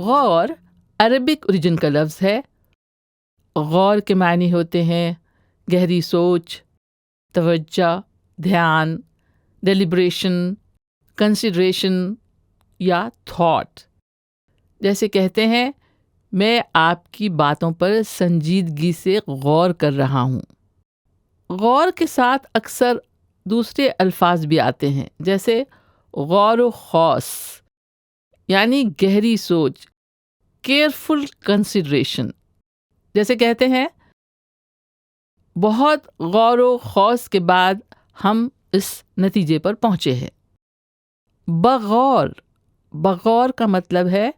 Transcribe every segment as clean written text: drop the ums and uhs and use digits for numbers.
غور Arabic origin کا لفظ ہے. غور کے معنی ہوتے ہیں گہری سوچ، توجہ، دھیان، ڈیلیبریشن، کنسیڈریشن یا تھاٹ. جیسے کہتے ہیں میں آپ کی باتوں پر سنجیدگی سے غور کر رہا ہوں. غور کے ساتھ اکثر دوسرے الفاظ بھی آتے ہیں، جیسے غور و خوص یعنی گہری سوچ، کیئرفل کنسیڈریشن. جیسے کہتے ہیں بہت غور و خوص کے بعد ہم اس نتیجے پر پہنچے ہیں. بغور کا مطلب ہے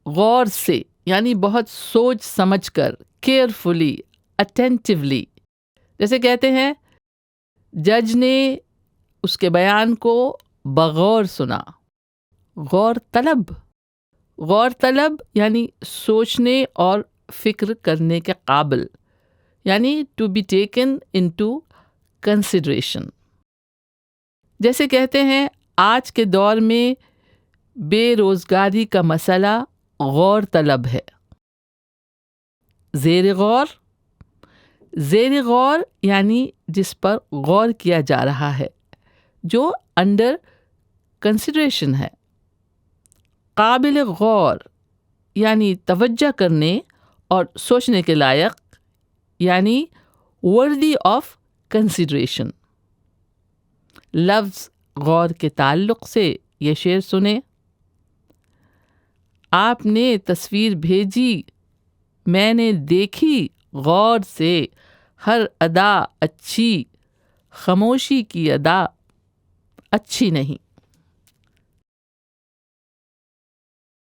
غور سے، یعنی بہت سوچ سمجھ کر، کیئرفلی، اٹینٹیولی. جیسے کہتے ہیں جج نے اس کے بیان کو بغور سنا. غور طلب یعنی سوچنے اور فکر کرنے کے قابل، یعنی to be taken into consideration. جیسے کہتے ہیں آج کے دور میں بے روزگاری کا مسئلہ غور طلب ہے. زیر غور یعنی جس پر غور کیا جا رہا ہے، جو انڈر کنسیڈریشن ہے. قابل غور یعنی توجہ کرنے اور سوچنے کے لائق، یعنی worthy آف کنسیڈریشن. لفظ غور کے تعلق سے یہ شعر سنیں. آپ نے تصویر بھیجی میں نے دیکھی غور سے، ہر ادا اچھی، خاموشی کی ادا اچھی نہیں.